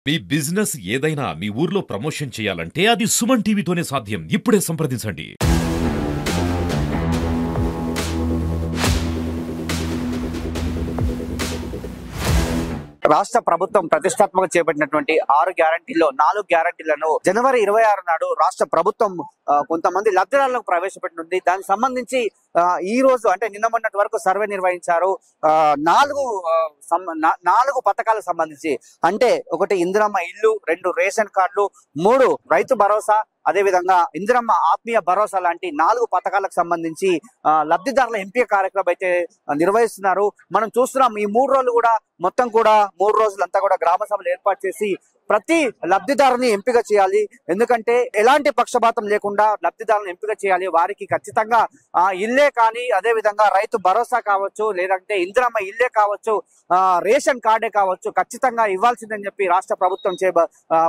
మీ business ఏదైనా మీ ఊర్లో promotion చేయాలంటే అది సుమన్ టీవీతోనే సాధ్యం. ఇప్పుడే సంప్రదించండి. రాష్ట్ర ప్రభుత్వం ప్రతిష్టాత్మక చేపట్టినటువంటి 6 గ్యారంటీల్లో 4 గ్యారంటీలను జనవరి 26 నాడు రాష్ట్ర ప్రభుత్వం కొంతమంది లబ్ధిదారులకు ప్రవేశపెట్టింది. దానికి సంబంధించి ఈ రోజు అంటే నిన్న మొన్నటి వరకు సర్వే నిర్వహించారు. 4 పథకాలకు సంబంధించి అంటే 1 ఇందిరమ్మ ఇల్లు, 2 రేషన్ కార్డులు, 3 రైతు భరోసా, అదే విధంగా ఇందిరమ్మ ఆత్మీయ భరోసా లాంటి 4 పథకాలకు సంబంధించి లబ్ధిదారుల ఎంపిక కార్యక్రమం అయితే నిర్వహిస్తున్నారు. మనం చూస్తున్నాం ఈ 3 రోజులు కూడా మొత్తం కూడా 3 రోజులంతా కూడా గ్రామ సభలు ఏర్పాటు చేసి ప్రతి లబ్ధిదారుని ఎంపిక చేయాలి. ఎందుకంటే ఎలాంటి పక్షపాతం లేకుండా లబ్ధిదారులను ఎంపిక చేయాలి. వారికి ఖచ్చితంగా ఇల్లే కానీ అదే విధంగా రైతు భరోసా కావచ్చు, లేదంటే ఇందిరమ్మ ఇల్లే కావచ్చు, రేషన్ కార్డే కావచ్చు, ఖచ్చితంగా ఇవ్వాల్సిందని చెప్పి రాష్ట్ర ప్రభుత్వం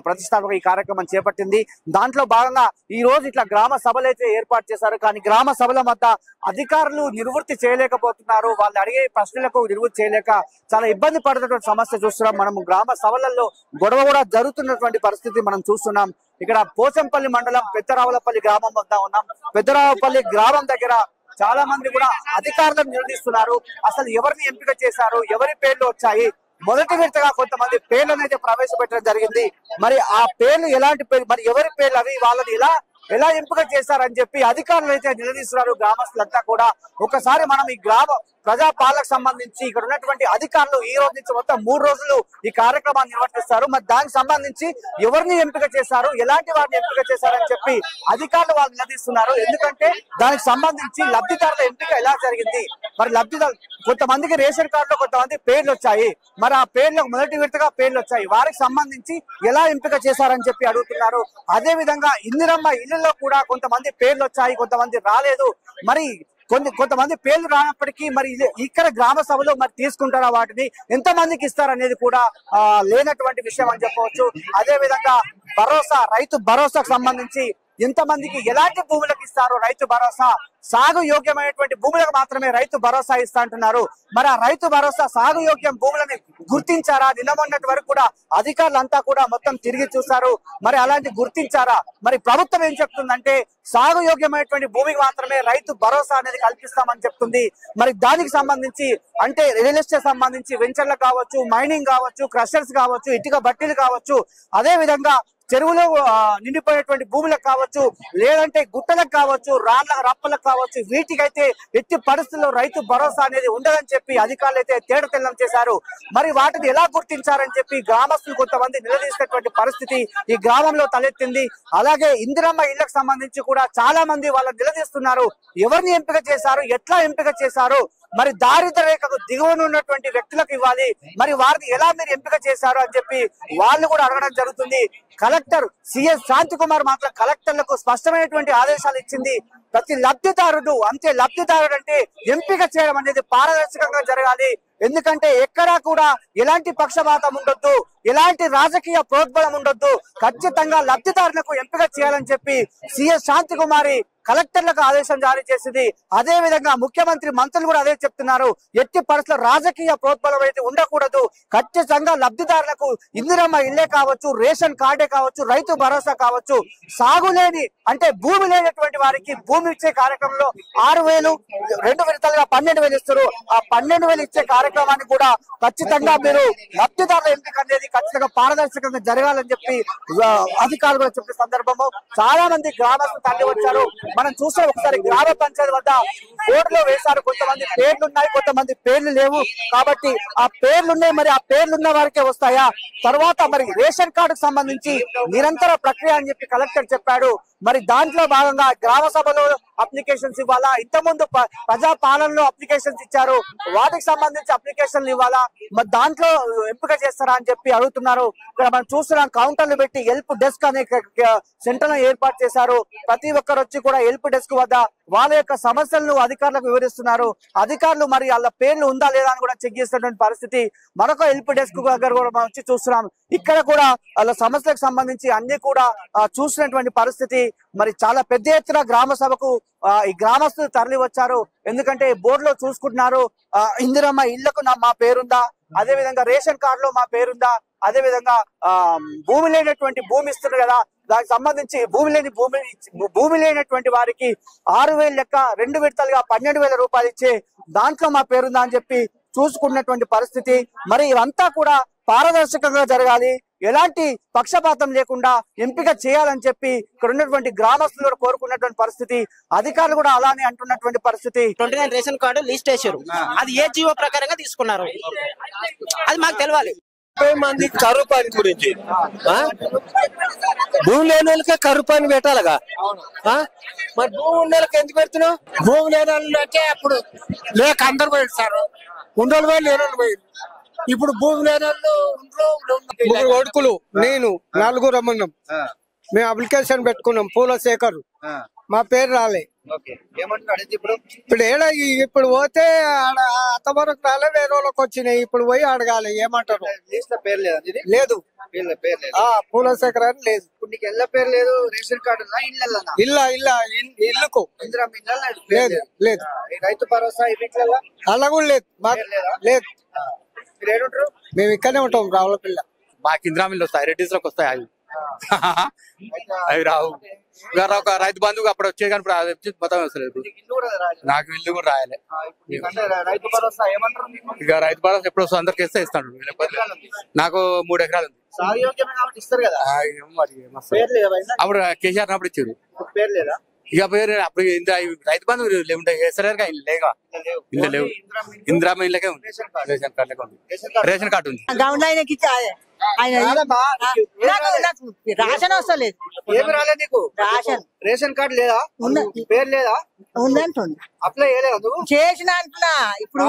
ప్రతిష్టాత్మక ఈ కార్యక్రమం చేపట్టింది. దాంట్లో భాగంగా ఈ రోజు ఇట్లా గ్రామ సభలు అయితే ఏర్పాటు చేశారు. కానీ గ్రామ సభల మధ్య అధికారులు నిర్వృత్తి చేయలేకపోతున్నారు. వాళ్ళు అడిగే ప్రశ్నలకు నిర్వృత్తి చేయలేక చాలా ఇబ్బంది పడుతున్నటువంటి సమస్య చూస్తున్నాం. మనం గ్రామ సభలలో గొడవ కూడా జరుగుతున్నటువంటి పరిస్థితి మనం చూస్తున్నాం. ఇక్కడ పోచంపల్లి మండలం పెద్దరావులపల్లి గ్రామం వద్ద ఉన్నాం. పెద్దరావులపల్లి గ్రామం దగ్గర చాలా మంది కూడా అధికారులను నిలదీస్తున్నారు. అసలు ఎవరిని ఎంపిక చేశారు, ఎవరి పేర్లు వచ్చాయి, మొదటి విడతగా కొంతమంది పేర్లను అయితే ప్రవేశపెట్టడం జరిగింది. మరి ఆ పేర్లు ఎలాంటి పేర్లు, మరి ఎవరి పేర్లు అవి, వాళ్ళని ఎలా ఎంపిక చేశారని చెప్పి అధికారులు అయితే నిలదీస్తున్నారు గ్రామస్తులంతా కూడా. ఒకసారి మనం ఈ గ్రామ ప్రజా పాలనకు సంబంధించి ఇక్కడ ఉన్నటువంటి అధికారులు ఈ రోజు నుంచి మొత్తం 3 రోజులు ఈ కార్యక్రమాన్ని నిర్వర్తిస్తారు. మరి దానికి సంబంధించి ఎవరిని ఎంపిక చేశారు, ఎలాంటి వారిని ఎంపిక చేశారని చెప్పి అధికారులు వాళ్ళు నిలదీస్తున్నారు. ఎందుకంటే దానికి సంబంధించి లబ్ధిదారుల ఎంపిక ఎలా జరిగింది, మరి లబ్ధిదారు కొంతమందికి రేషన్ కార్డులో కొంతమంది పేర్లు వచ్చాయి, మరి ఆ పేర్లకు మొదటి విడతగా పేర్లు వచ్చాయి, వారికి సంబంధించి ఎలా ఎంపిక చేశారని చెప్పి అడుగుతున్నారు. అదే విధంగా ఇందిరమ్మ ఇళ్లలో కూడా కొంతమంది పేర్లు వచ్చాయి, కొంతమంది రాలేదు. మరి కొంతమంది పేర్లు రానప్పటికీ మరి ఇక్కడ గ్రామ సభలో మరి తీసుకుంటారా, వాటిని ఎంతమందికి ఇస్తారనేది కూడా లేనటువంటి విషయం అని చెప్పవచ్చు. అదే విధంగా భరోసా, రైతు భరోసాకు సంబంధించి ఎంతమందికి ఎలాంటి భూములకు ఇస్తారు రైతు భరోసా, సాగు యోగ్యమైనటువంటి భూములకు మాత్రమే రైతు భరోసా ఇస్తా అంటున్నారు. మరి ఆ రైతు భరోసా సాగు యోగ్యం భూములని గుర్తించారా? నిన్న మొన్నటి వరకు కూడా అధికారులంతా కూడా మొత్తం తిరిగి చూస్తారు. మరి అలాంటి గుర్తించారా? మరి ప్రభుత్వం ఏం చెప్తుందంటే సాగు యోగ్యమైనటువంటి భూమికి మాత్రమే రైతు భరోసా అనేది కల్పిస్తామని చెప్తుంది. మరి దానికి సంబంధించి అంటే రియల్ ఎస్టేట్ సంబంధించి వెంచర్లు కావచ్చు, మైనింగ్ కావచ్చు, క్రషర్స్ కావచ్చు, ఇటుక బట్టీలు కావచ్చు, అదే విధంగా చెరువులో నిండిపోయినటువంటి భూములకు కావచ్చు, లేదంటే గుట్టలకు కావచ్చు, రాళ్ల రప్పలకు కావచ్చు, వీటికైతే ఎట్టి పరిస్థితుల్లో రైతు భరోసా అనేది ఉండదని చెప్పి అధికారులు అయితే తేటతెల్లం చేశారు. మరి వాటిని ఎలా గుర్తించారని చెప్పి గ్రామస్తులు కొంతమంది నిలదీసినటువంటి పరిస్థితి ఈ గ్రామంలో తలెత్తింది. అలాగే ఇందిరమ్మ ఇళ్లకు సంబంధించి కూడా చాలా మంది వాళ్ళని నిలదీస్తున్నారు. ఎవరిని ఎంపిక చేశారు, ఎట్లా ఎంపిక చేశారు, మరి దారిద్ర్య రేఖకు దిగువన ఉన్నటువంటి వ్యక్తులకు ఇవ్వాలి, మరి వారిని ఎలా మీరు ఎంపిక చేశారు అని చెప్పి వాళ్ళు కూడా అడగడం జరుగుతుంది. కలెక్టర్ సిఎస్ శాంతికుమార్ మాత్రం కలెక్టర్లకు స్పష్టమైనటువంటి ఆదేశాలు ఇచ్చింది. ప్రతి లబ్ధిదారుడు అంతే, లబ్ధిదారుడు అంటే ఎంపిక చేయడం అనేది పారదర్శకంగా జరగాలి. ఎందుకంటే ఎక్కడా కూడా ఎలాంటి పక్షపాతం ఉండొద్దు, ఎలాంటి రాజకీయ ప్రోద్బలం ఉండొద్దు, ఖచ్చితంగా లబ్ధిదారులకు ఎంపిక చేయాలని చెప్పి సిఎస్ శాంతికుమారి కలెక్టర్లకు ఆదేశం జారీ చేసింది. అదే విధంగా ముఖ్యమంత్రి మంత్రులు కూడా అదే చెప్తున్నారు. ఎట్టి పరిస్థితుల్లో రాజకీయ ప్రోద్బలం అయితే ఉండకూడదు. ఖచ్చితంగా లబ్ధిదారులకు ఇందిరమ్మ ఇల్లే కావచ్చు, రేషన్ కార్డే కావచ్చు, రైతు భరోసా కావచ్చు, సాగులేని అంటే భూమి లేనటువంటి వారికి భూమి ఇచ్చే కార్యక్రమంలో 6,000 2 విడతలుగా 12,000 ఇస్తారు. ఆ 12,000 ఇచ్చే కార్యక్రమాన్ని కూడా ఖచ్చితంగా మీరు లబ్ధిదారుల ఎంపిక అనేది ఖచ్చితంగా పారదర్శకంగా జరగాలని చెప్పి అధికారులు కూడా చెప్పే సందర్భము చాలా మంది గ్రామస్తులు తరలి వచ్చారు. మనం చూసాం ఒకసారి గ్రామ పంచాయతీ వద్ద బోర్డులో వేశారు. కొంతమంది పేర్లు ఉన్నాయి, కొంతమంది పేర్లు లేవు. కాబట్టి ఆ పేర్లున్నాయి, మరి ఆ పేర్లున్న వారికే వస్తాయా? తర్వాత మరి రేషన్ కార్డుకు సంబంధించి నిరంతర ప్రక్రియ అని చెప్పి కలెక్టర్ చెప్పాడు. మరి దాంట్లో భాగంగా గ్రామ సభలో అప్లికేషన్స్ ఇవ్వాలా, ఇంతకుముందు ప్రజా పాలనలో అప్లికేషన్స్ ఇచ్చారు, వాటికి సంబంధించి అప్లికేషన్లు ఇవ్వాలా, మరి దాంట్లో ఎంపిక చేస్తారా అని చెప్పి అడుగుతున్నారు. ఇక్కడ మనం చూస్తున్నాం కౌంటర్లు పెట్టి హెల్ప్ డెస్క్ అనే సెంటర్ ఏర్పాటు చేశారు. ప్రతి ఒక్కరు వచ్చి కూడా హెల్ప్ డెస్క్ వద్ద వాళ్ళ యొక్క సమస్యలను అధికారులకు వివరిస్తున్నారు. అధికారులు మరి వాళ్ళ పేర్లు ఉందా లేదా అని కూడా చెక్ చేస్తున్నటువంటి పరిస్థితి. మరొక హెల్ప్ డెస్క్ దగ్గర కూడా మనం వచ్చి చూస్తున్నాం. ఇక్కడ కూడా వాళ్ళ సమస్యలకు సంబంధించి అన్ని కూడా చూసినటువంటి పరిస్థితి. మరి చాలా పెద్ద ఎత్తున గ్రామ సభకు ఈ గ్రామస్తులు తరలి వచ్చారు. ఎందుకంటే బోర్డులో చూసుకుంటున్నారు ఇందిరమ్మ ఇళ్లకు మా పేరుందా, అదే విధంగా రేషన్ కార్డులో మా పేరుందా, అదే విధంగా భూమి లేనటువంటి భూమి ఇస్తున్నారు కదా, దానికి సంబంధించి భూమి లేనటువంటి వారికి 6,000 లెక్క 2 విడతలుగా 12,000 రూపాయలు ఇచ్చే దాంట్లో మా పేరుందా అని చెప్పి చూసుకున్నటువంటి పరిస్థితి. మరి ఇవంతా కూడా పారదర్శకంగా జరగాలి, ఎలాంటి పక్షపాతం లేకుండా ఎంపిక చేయాలని చెప్పి ఇక్కడ ఉన్నటువంటి గ్రామస్తులు కూడా కోరుకున్నటువంటి పరిస్థితి. అధికారులు కూడా అలానే అంటున్నటువంటి పరిస్థితి. 29 రేషన్ కార్డు లిస్ట్ వేసారు, అది ఏ జీవో ప్రకారంగా తీసుకున్నారు అది మాకు తెలవాలి. 30 మంది కరువు పని గురించి భూమి లేని వాళ్ళకే కరువు పని పెట్టాలిగా, మరి భూమి ఉన్న వాళ్ళకి ఎందుకు పెడుతున్నావు? భూమి లేని వాళ్ళు అంటే అప్పుడు లేక అందరు పోయిస్తారు, ఉండోళ్ళు పోయి లేని వాళ్ళు పోయి. ఇప్పుడు భూమి లేని వాళ్ళు ముగ్గురు కొడుకులు, నేను 4 రమ్మన్నాం. మేము అప్లికేషన్ పెట్టుకున్నాం పూల సేకర్, మా పేరు రాలే. ఇప్పుడు ఏడా ఇప్పుడు పోతే అంతవరకు రాలే, వేరే వాళ్ళకి వచ్చినాయి. ఇప్పుడు పోయి అడగాలి ఏమంటారు. లేదు పూల సేకర్ అని లేదు. పేరు లేదు, రేషన్ కార్డు ఇల్లుకు లేదు లేదు, రైతు భరోసా అలా కూడా లేదు, మాకు లేదు. మేము ఇక్కడనే ఉంటాం రావులపిల్ల. మాకు ఇంద్రామిల్లు వస్తాయి, రెడ్డిస్ లోకి వస్తాయి, అవి రావు. ఒక రైతు బంధువు అప్పుడు వచ్చే కానీ ఇప్పుడు మొత్తం వస్తలేదు. నాకు ఇల్లు కూడా రాయాలి. రైతు భరోసా ఏమంటారు? ఇక రైతు భరోసా ఎప్పుడు వస్తుంది అందరికి ఇస్తే ఇస్తాడు. నాకు 3 ఎకరాలు ఉంది. మరి అప్పుడు కేసీఆర్ అప్పుడు ఇచ్చారు. ఇక పేరు అప్పుడు రైతు బంధువు లేవుంటాయి, వేస్తారుగా లేగా ఇల్లు లేవు. ఇందిరామ ఇళ్ళకే ఉంది, రేషన్ కార్డు ఉంది. రేషన్ కార్డు ఉంది. రాషన్ వస్తలేదు. ఏమి రాలేదు నీకు? రాషన్ రేషన్ కార్డు లేదా? పేరు లేదా? ఉందంటుంది. అప్లై చేయలేదు? చేసిన అంటున్నా. ఇప్పుడు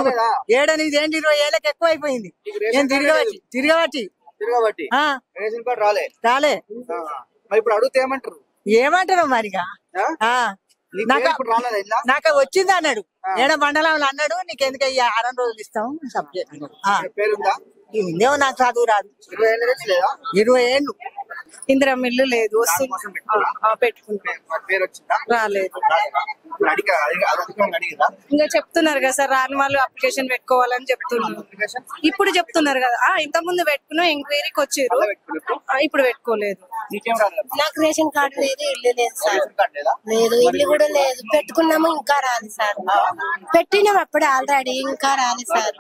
7-8 ఏంటి 20 ఏళ్ళకి ఎక్కువ అయిపోయింది. నేను తిరగబట్టి రేషన్ కార్డు రాలే. ఇప్పుడు అడిగితే ఏమంటారు? ఏమంటారు మరిగా? నాకు వచ్చింది అన్నాడు, ఏడ మండలంలో అన్నాడు. నీకు ఎందుకు 6 రోజులు ఇస్తాం సబ్జెక్ట్. ఇదేమో నాకు చదువు రాదు. 20 ఏళ్ళు. ఇందిరా మిల్లు లేదు, రాలేదు. ఇంకా చెప్తున్నారు కదా సార్, రాని వాళ్ళు అప్లికేషన్ పెట్టుకోవాలని చెప్తున్నారు. ఇప్పుడు చెప్తున్నారు కదా, ఇంత ముందు పెట్టుకున్నాం, ఎంక్వైరీకి వచ్చారు, ఇప్పుడు పెట్టుకోలేదు. నాకు రేషన్ కార్డు లేదు, ఇల్లు లేదు సార్. లేదు, ఇల్లు కూడా లేదు. పెట్టుకున్నాము, ఇంకా రాదు సార్. పెట్టినాం అప్పుడే ఆల్రెడీ, ఇంకా రాలేదు సార్.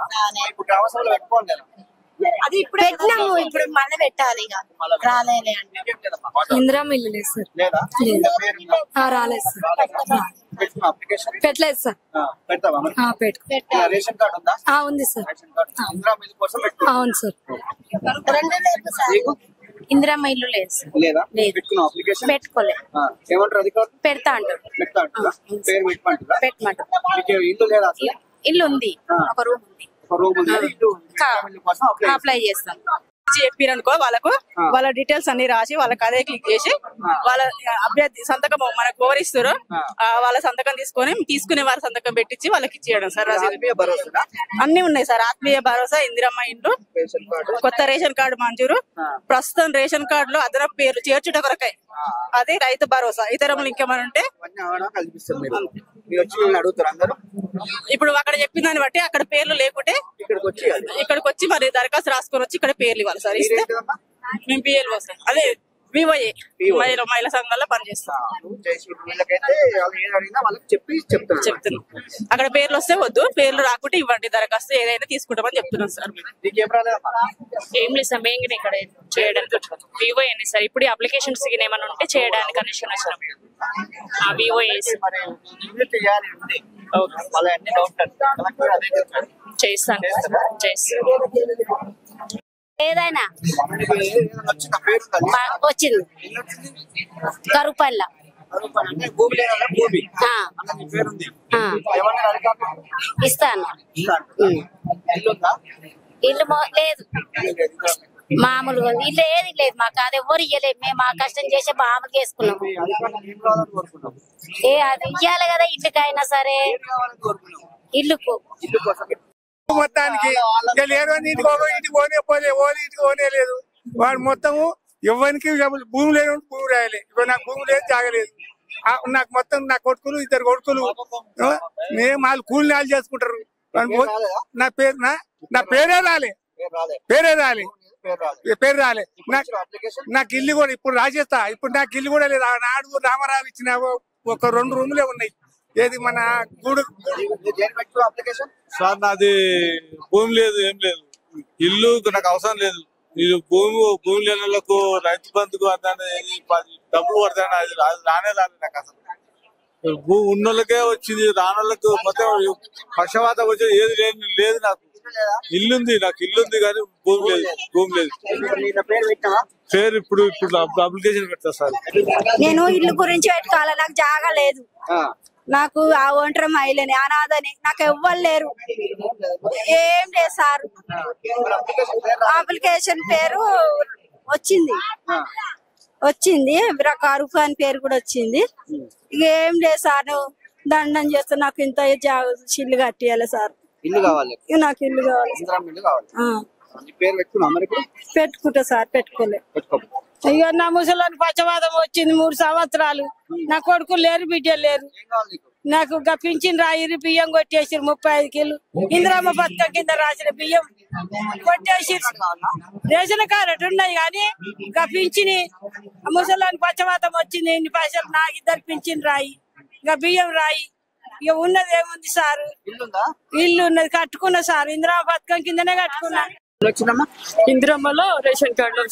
అది ఇప్పుడు పెట్టినాము, ఇప్పుడు మళ్ళీ పెట్టాలి. ఇక రాలేదు. ఇందిరా మిల్లు లేదు సార్, రాలేదు సార్. పెట్టలేదు సార్. ఉంది సార్. అవును సార్. 2 లేదు సార్. ఇందిరమ్మ ఇల్లు లేదు సార్. పెట్టుకోలేదు. పెడతా అంటారు. పెట్టమంటారు. ఇల్లు ఉంది, ఒక రూమ్ ఉంది. అప్లై చేస్తాం. చెప్పిరనుకో వాళ్ళకు, వాళ్ళ డీటెయిల్స్ అన్ని రాసి వాళ్ళకి అదే క్లిక్ చేసి వాళ్ళ అభ్యర్థి సంతకం మనకు ఎవరిస్తారు వాళ్ళ సంతకం తీసుకునే వారి సంతకం పెట్టించి వాళ్ళకి ఇచ్చేయడం సార్. అన్ని ఉన్నాయి సార్. ఆత్మీయ భరోసా, ఇందిరమ్మ ఇండ్లు, కొత్త రేషన్ కార్డు మంజూరు, ప్రస్తుతం రేషన్ కార్డు లో అదనపు పేర్లు చేర్చుట కొరకై అది రైతు భరోసా. ఇతరములు ఇంకేమైనా ఉంటే ఇప్పుడు అక్కడ చెప్పిన దాన్ని బట్టి అక్కడ పేర్లు లేకుంటే ఇక్కడికి వచ్చి మరి దరఖాస్తు రాసుకొని వచ్చి ఇక్కడ పేర్లు ఇవ్వాలి సార్. ఇస్తే మేము పిఎల్ఓ సార్, అదే వివోఏ మహిళా సంఘాల్లో పనిచేస్తాం. చెప్తున్నాం అక్కడ పేర్లు వస్తే వద్దు, పేర్లు రాకుంటే ఇవ్వండి, దరఖాస్తు ఏదైనా తీసుకుంటామని చెప్తున్నాం సార్. ఏం లేదు సార్, మేము ఇక్కడ చేయడానికి వివోఏ సార్. ఇప్పుడు అప్లికేషన్స్ ఏమైనా ఉంటే చేయడానికి కనెక్షన్ వచ్చినాం. వివోఏ చేస్తాను. ఏదైనా వచ్చింది కరుపల్ల ఇస్తాను. ఇల్లు లేదు, మామూలుగా ఇల్లు ఏది లేదు మాకు. అది ఎవరు ఇయ్యలేదు, మేము మా కష్టం చేసే మామూలుగా వేసుకున్నాము. అది ఇయ్యాలి కదా ఇల్లుకైనా సరే. ఇల్లుకు మొత్తానికి ఇంటికి పోనేలేదు. వాడు మొత్తము ఎవరికి భూమి లేదు, భూమి రాయలే. ఇప్పుడు నాకు భూమి లేదు, జాగలేదు. నాకు మొత్తం నా కొడుకులు, 2 కొడుకులు, మేము వాళ్ళు కూలి నాలు చేసుకుంటారు. నా పేరే రాలే. పేరే రాలే, పేరు రాలే. నాకు ఇల్లు కూడా ఇప్పుడు రాసేస్తా. ఇప్పుడు నాకు ఇల్లు కూడా లేదు. నాడు రామారావు ఇచ్చిన ఒక 2 రూములే ఉన్నాయి. ఏది మన గూడు సార్ నాది భూమి లేదు, ఏం లేదు. ఇల్లు నాకు అవసరం లేదు. ఇది భూమి లేని వాళ్ళకు రైతు బంధుకు డబ్బులు పడతాను. అది రానే రాలేదు నాకు అసలు. భూమి ఉన్న వాళ్ళకే వచ్చింది, రానోళ్ళకు మొత్తం పక్షవాతం వచ్చేది ఏది లేదు. నాకు ఇల్లుంది, కానీ భూమి లేదు. పేరు ఇప్పుడు అప్లికేషన్ పెడతా సార్. నేను ఇల్లు గురించి పెట్టుకోవాలి, నాకు జాగా లేదు. నాకు ఆ ఒంటరి మహిళని, అనాథని, నాకు ఎవ్వరు లేరు, ఏం లేదు సార్. అప్లికేషన్ పేరు వచ్చింది రూఫ్ అని పేరు కూడా వచ్చింది. ఏం లేదు సార్, దండం చేస్తే నాకు ఇంత ఇల్లు కట్టియాలి సార్. ఇల్లు కావాలి, నాకు ఇల్లు కావాలి. పెట్టుకుంటా సార్, పెట్టుకోలే. ఇక నా ముసలానికి పచ్చవాదం వచ్చింది 3 సంవత్సరాలు. నా కొడుకు లేరు, బిడ్డలు లేరు. నాకు పింఛన్ రాయిరు, బియ్యం కొట్టేసిరు 35 కిలో. ఇందిరమ్మ పథకం కింద రాసిన బియ్యం కొట్టేసి రేషన్ కార్డు ఉన్నాయి కానీ పింఛని ముసలానికి పచ్చవాదం వచ్చింది. ఇన్ని పైసలు నాకు 2 పింఛన్ రాయి, ఇంకా బియ్యం రాయి. ఇక ఉన్నది ఏముంది సార్, ఇల్లు ఉన్నది, కట్టుకున్నా సార్. ఇందిరమ్మ పథకం కిందనే కట్టుకున్నా. ఇందిరమ్మలో రేషన్ కార్డు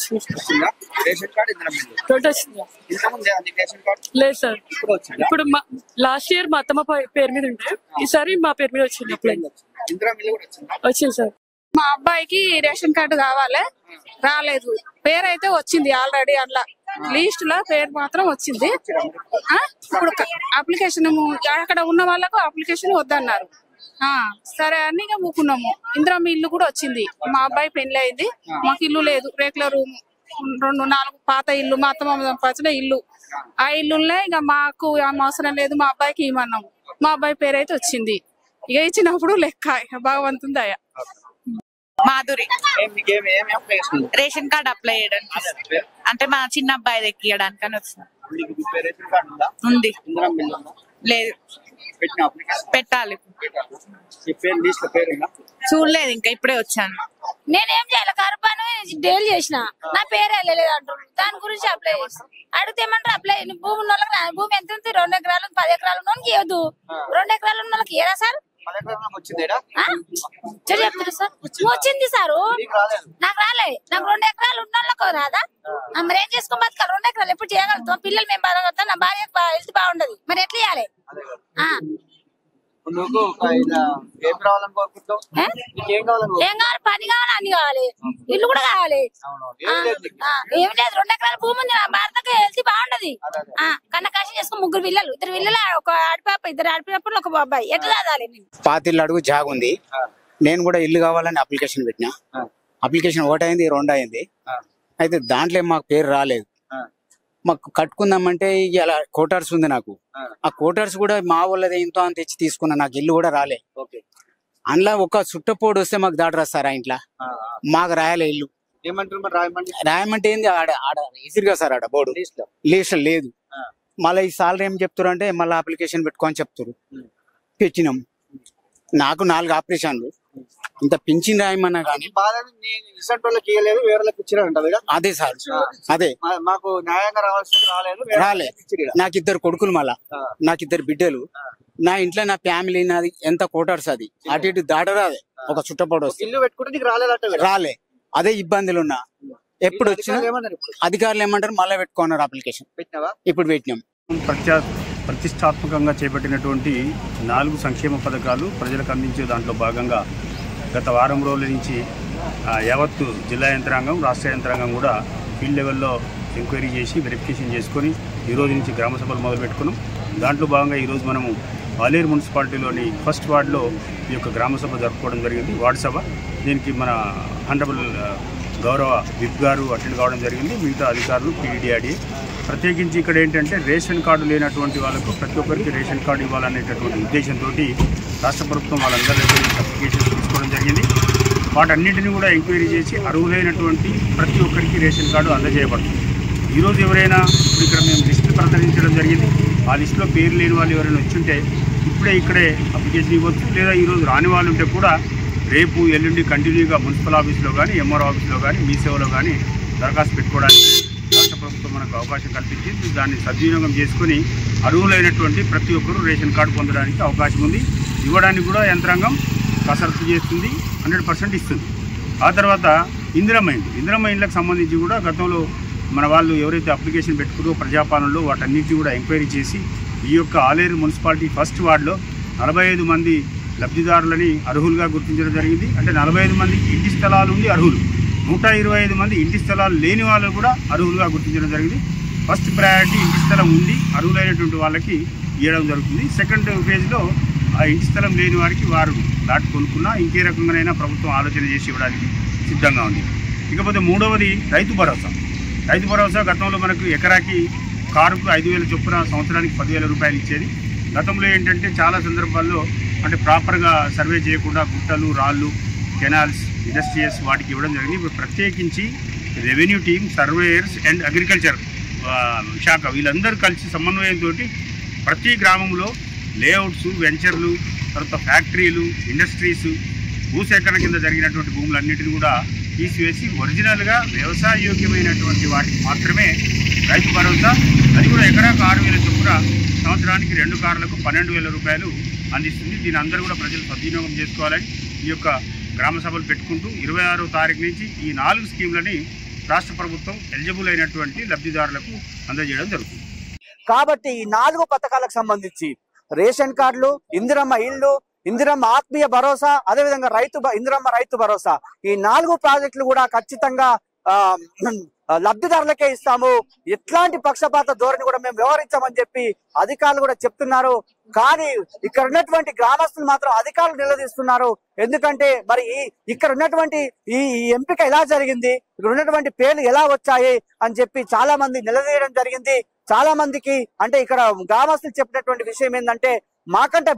లేదు సార్. ఇప్పుడు లాస్ట్ ఇయర్ మా అత్తమ్మ పేరు మీద ఉంటే ఈసారి మా పేరు మీద వచ్చింది. వచ్చింది సార్. మా అబ్బాయికి రేషన్ కార్డు కావాలి, రాలేదు. పేరు అయితే వచ్చింది ఆల్రెడీ, అట్లా లిస్ట్ లో పేరు మాత్రం వచ్చింది. ఇప్పుడు అప్లికేషన్ అక్కడ ఉన్న వాళ్ళకు అప్లికేషన్ వద్దన్నారు. సరే అని ఇక ఊకున్నాము. ఇందిరమ్మ ఇల్లు కూడా వచ్చింది. మా అబ్బాయి పెళ్లి అయింది, మాకు ఇల్లు లేదు. రేకుల రూమ్ 2-4 పాత ఇల్లు, మా అత్తమ్మ పచ్చిన ఇల్లు. ఆ ఇల్లునే ఇక మాకు అవసరం లేదు, మా అబ్బాయికి ఇవ్వన్నాము. మా అబ్బాయి పేరు అయితే వచ్చింది. ఇక ఇచ్చినప్పుడు లెక్క భగవంతుని దయ. మాధురి రేషన్ కార్డు అప్లై చేయడానికి, అంటే మా చిన్న అబ్బాయి ఎక్కియడానికి అని వచ్చింది. ఉంది, లేదు, పెట్టాలి. చూడలేదు, ఇంకా ఇప్పుడే వచ్చాను. నేనేం చేయాలి, కరుపాను డైలీ చేసిన, నా పేరు వెళ్ళలేదు అంటారు. దాని గురించి అప్లై చేస్తాను. అడిగితే ఏమంటారు, అప్లై భూమి ఉన్న వాళ్ళకి, భూమి ఎంత ఉంది, 2 ఎకరాలు 10 ఎకరాలు ఉన్న వాళ్ళకి ఇవ్వదు. 2 ఎకరాలు ఉన్న వాళ్ళకి ఇయ్యరా సార్? చెప్తారు సార్, వచ్చింది సార్, నాకు రాలే. నాకు 2 ఎకరాలు ఉన్న వాళ్ళకు రాదా? మరి ఏం చేసుకో బతకాలి? 2 ఎకరాలు ఎప్పుడు చేయగలుగుతాం? పిల్లలు మేము బాగా, నా భార్య హెల్త్ బాగుండదు, మరి ఎట్లా ఇవ్వాలి? ఏం కావాలి? పని కావాలి, అన్ని కావాలి, ఇల్లు కూడా కావాలి. ఏం లేదు, 2 ఎకరాల భూమి ఉంది, నా భార్యకి హెల్త్ బాగుండదు. కన్నకాశం చేసుకుని 3 పిల్లలు, 2 పిల్లలు, 1 ఆడపాప, 2 ఆడపిల్లలు, 1 అబ్బాయి. ఎట్లా చదవాలి? 5 అడుగు జాగ ఉంది. నేను కూడా ఇల్లు కావాలని అప్లికేషన్ పెట్టినా. అప్లికేషన్ 1 అయింది, 2 అయింది. అయితే దాంట్లో మాకు పేరు రాలేదు. మాకు కట్టుకుందామంటే ఇలా కోటర్స్ ఉంది నాకు. ఆ కోటర్స్ కూడా మా వాళ్ళది ఎంతో అని తెచ్చి తీసుకున్నా. నాకు ఇల్లు కూడా రాలే. అందులో ఒక చుట్టపోడు వస్తే మాకు దాటరా సార్ ఆ ఇంట్లో. మాకు రాయలే ఇల్లు. రాయమంటే ఏంది, ఆడ ఈజీగా సార్, ఆడ బోర్డు లిస్ట్ లేదు. మళ్ళీ ఈ సాలరీ ఏం చెప్తారు అంటే మళ్ళీ అప్లికేషన్ పెట్టుకోని చెప్తారు. పెట్టినాం. నాకు 4 ఆపరేషన్లు. ఇంత పింఛన్ రాయమన్నా కానీ అదే సార్, అదే మాకు న్యాయంగా రాలే. నాకు 2 కొడుకులు, మళ్ళా నాకు 2 బిడ్డలు. నా ఇంట్లో నా ఫ్యామిలీ, నాది ఎంత కోటర్స్, అది అటు ఇటు దాటరాదే. ఒక చుట్టపోడు వస్తే ఇల్లు పెట్టుకుంటే రాలే. అదే ఇబ్బందులు ఉన్నా. ఎప్పుడు వచ్చినా అధికారులు ఏమంటారు, మళ్ళీ పెట్టుకున్నారు అప్లికేషన్. ఇప్పుడు పెట్టినాం. ప్రతిష్టాత్మకంగా చేపట్టినటువంటి 4 సంక్షేమ పథకాలు ప్రజలకు అందించే దాంట్లో భాగంగా గత వారం రోజుల నుంచి యావత్తు జిల్లా యంత్రాంగం, రాష్ట్ర యంత్రాంగం కూడా ఫీల్డ్ లెవెల్లో ఎంక్వైరీ చేసి వెరిఫికేషన్ చేసుకొని ఈ రోజు నుంచి గ్రామ సభలు మొదలుపెట్టుకున్నాం. దాంట్లో భాగంగా ఈరోజు మనము ఆలేరు మున్సిపాలిటీలోని 1st వార్డులో ఈ యొక్క గ్రామ సభ జరుపుకోవడం జరిగింది, వార్డు సభ. దీనికి మన హానరబుల్ గౌరవ విప్ గారు అటెండ్ కావడం జరిగింది, మిగతా అధికారులు, పీడీఆర్డీఏ. ప్రత్యేకించి ఇక్కడ ఏంటంటే రేషన్ కార్డు లేనటువంటి వాళ్ళకు ప్రతి ఒక్కరికి రేషన్ కార్డు ఇవ్వాలనేటటువంటి ఉద్దేశంతో రాష్ట్ర ప్రభుత్వం వాళ్ళందరి అప్లికేషన్ తీసుకోవడం జరిగింది. వాటన్నింటినీ కూడా ఎంక్వైరీ చేసి అర్హులైనటువంటి ప్రతి ఒక్కరికి రేషన్ కార్డు అందజేయబడుతుంది. ఈరోజు ఎవరైనా ఇప్పుడు ఇక్కడ మేము లిస్టు ప్రదర్శించడం జరిగింది. ఆ లిస్టులో పేరు లేని వాళ్ళు ఎవరైనా వచ్చుంటే ఇక్కడే అప్లికేషన్ ఇవ్వచ్చు. లేదా ఈరోజు రాని వాళ్ళు ఉంటే కూడా రేపు ఎల్లుండి కంటిన్యూగా మున్సిపల్ ఆఫీస్లో కానీ ఎంఆర్ఓ ఆఫీస్లో కానీ మీ సేవలో కానీ దరఖాస్తు పెట్టుకోవడానికి రాష్ట్ర ప్రభుత్వం మనకు అవకాశం కల్పించింది. దాన్ని సద్వినియోగం చేసుకొని అర్హులైనటువంటి ప్రతి ఒక్కరూ రేషన్ కార్డు పొందడానికి అవకాశం ఉంది. ఇవ్వడానికి కూడా యంత్రాంగం కసరత్తు చేస్తుంది, 100% ఇస్తుంది. ఆ తర్వాత ఇందిరమ్మ ఇండ్లకు సంబంధించి కూడా గతంలో మన వాళ్ళు ఎవరైతే అప్లికేషన్ పెట్టుకున్నారో ప్రజాపాలనలో వాటన్నిటిని కూడా ఎంక్వైరీ చేసి ఈ యొక్క ఆలేరు మున్సిపాలిటీ ఫస్ట్ వార్డులో 45 మంది లబ్ధిదారులని అర్హులుగా గుర్తించడం జరిగింది. అంటే 45 మందికి ఇంటి స్థలాలు ఉంది అర్హులు, 125 మంది ఇంటి స్థలాలు లేని వాళ్ళు కూడా అర్హులుగా గుర్తించడం జరిగింది. ఫస్ట్ ప్రయారిటీ ఇంటి స్థలం ఉండి అర్హులైనటువంటి వాళ్ళకి ఇవ్వడం జరుగుతుంది. సెకండ్ ఫేజ్లో ఆ ఇంటి స్థలం లేని వారికి వారు ప్లాట్ కొనుక్కున్నా ఇంకే రకంగానైనా ప్రభుత్వం ఆలోచన చేసి ఇవ్వడానికి సిద్ధంగా ఉంది. ఇకపోతే మూడవది రైతు భరోసా గతంలో మనకు ఎకరాకి కారుకు 5,000 చొప్పున సంవత్సరానికి 10,000 రూపాయలు ఇచ్చేది. గతంలో ఏంటంటే చాలా సందర్భాల్లో అంటే ప్రాపర్గా సర్వే చేయకుండా గుట్టలు, రాళ్ళు, కెనాల్స్, ఇండస్ట్రియల్స్ వాటికి ఇవ్వడం జరిగింది. ఇప్పుడు ప్రత్యేకించి revenue team, surveyors and agriculture శాఖ వీళ్ళందరూ కలిసి సమన్వయంతో ప్రతి గ్రామంలో లేఅవుట్స్, వెంచర్లు, తర్వాత ఫ్యాక్టరీలు, ఇండస్ట్రీస్, భూసేకరణ కింద జరిగినటువంటి భూములన్నింటినీ కూడా తీసివేసి ఒరిజినల్గా వ్యవసాయ యోగ్యమైనటువంటి వాటికి మాత్రమే రైతు భరోసా, అది కూడా ఎకరాకు 6,000 చొప్పున సంవత్సరానికి 2 కార్లకు 12,000 రూపాయలు అందిస్తుంది. దీని అందరూ కూడా ప్రజలు సద్వినియోగం చేసుకోవాలని ఈ యొక్క గ్రామ సభలు పెట్టుకుంటూ 26వ తారీఖు నుంచి ఈ 4 స్కీమ్లని రాష్ట్ర ప్రభుత్వం ఎలిజిబుల్ అయినటువంటి లబ్ధిదారులకు అందజేయడం జరుగుతుంది. కాబట్టి ఈ 4 పథకాలకు సంబంధించి రేషన్ కార్డులు, ఇందిరమ్మ ఇల్లు, ఇందిరమ్మ ఆత్మీయ భరోసా, అదేవిధంగా ఇందిరమ్మ రైతు భరోసా, ఈ 4 ప్రాజెక్టులు కూడా ఖచ్చితంగా లబ్ధిదారులకే ఇస్తాము, ఎట్లాంటి పక్షపాత ధోరణి కూడా మేము వ్యవహరించామని చెప్పి అధికారులు కూడా చెప్తున్నారు. కానీ ఇక్కడ ఉన్నటువంటి గ్రామస్తులు మాత్రం అధికారులు నిలదీస్తున్నారు. ఎందుకంటే మరి ఇక్కడ ఉన్నటువంటి ఈ ఎంపిక ఎలా జరిగింది, ఇక్కడ ఉన్నటువంటి పేర్లు ఎలా వచ్చాయి అని చెప్పి చాలా మంది నిలదీయడం జరిగింది. చాలా మందికి అంటే ఇక్కడ గ్రామస్తులు చెప్పినటువంటి విషయం ఏంటంటే, మాకంటే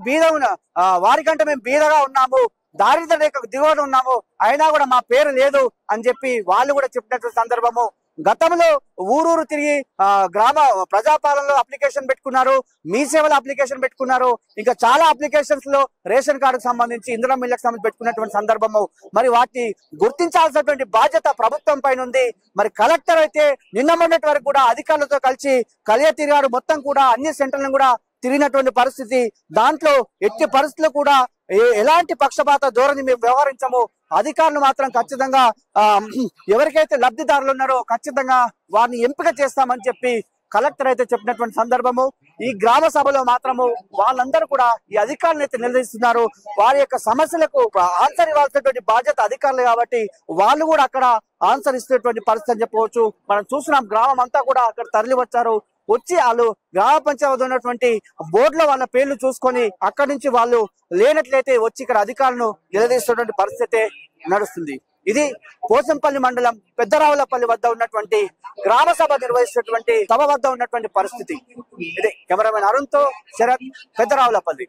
వారికంటే మేము బీదగా ఉన్నాము, దారిద్ర్య రేఖకు దిగువన ఉన్నాము, అయినా కూడా మా పేరు లేదు అని చెప్పి వాళ్ళు కూడా చెప్పినటువంటి సందర్భము. గతంలో ఊరూరు తిరిగి గ్రామ ప్రజాపాలనలో అప్లికేషన్ పెట్టుకున్నారు, మీ సేవలో అప్లికేషన్ పెట్టుకున్నారు, ఇంకా చాలా అప్లికేషన్స్ లో రేషన్ కార్డుకు సంబంధించి, ఇందిరమ్మ ఇళ్లకు సంబంధించి పెట్టుకున్నటువంటి సందర్భము. మరి వాటిని గుర్తించాల్సినటువంటి బాధ్యత ప్రభుత్వం పైన ఉంది. మరి కలెక్టర్ అయితే నిన్న మొన్నటి వరకు కూడా అధికారులతో కలిసి కలియ తిరిగాడు, మొత్తం కూడా అన్ని సెంటర్లను కూడా తిరిగినటువంటి పరిస్థితి. దాంట్లో ఎట్టి పరిస్థితుల్లో కూడా ఎలాంటి పక్షపాత ధోరణి మేము వ్యవహరించము, అధికారులు మాత్రం ఖచ్చితంగా ఎవరికైతే లబ్ధిదారులు ఉన్నారో ఖచ్చితంగా వారిని ఎంపిక చేస్తామని చెప్పి కలెక్టర్ అయితే చెప్పినటువంటి సందర్భము. ఈ గ్రామ సభలో మాత్రము వాళ్ళందరూ కూడా ఈ అధికారులను అయితే నిలదీస్తున్నారు. వారి యొక్క సమస్యలకు ఆన్సర్ ఇవ్వాల్సినటువంటి బాధ్యత అధికారులు కాబట్టి వాళ్ళు కూడా అక్కడ ఆన్సర్ ఇస్తున్నటువంటి పరిస్థితి అని చెప్పవచ్చు. మనం చూస్తున్నాం, గ్రామం అంతా కూడా అక్కడ తరలి వచ్చారు. వచ్చి వాళ్ళు గ్రామ పంచాయతీ ఉన్నటువంటి బోర్డులో వాళ్ళ పేర్లు చూసుకొని అక్కడి నుంచి వాళ్ళు లేనట్లయితే వచ్చి ఇక్కడ అధికారులను నిలదీస్తున్నటువంటి పరిస్థితి నడుస్తుంది. ఇది పోచంపల్లి మండలం పెద్దరావులపల్లి వద్ద ఉన్నటువంటి గ్రామ సభ నిర్వహిస్తున్నటువంటి సభ వద్ద ఉన్నటువంటి పరిస్థితి. ఇదే కెమెరామెన్ అరుణ్ తో శరత్, పెద్దరావులపల్లి.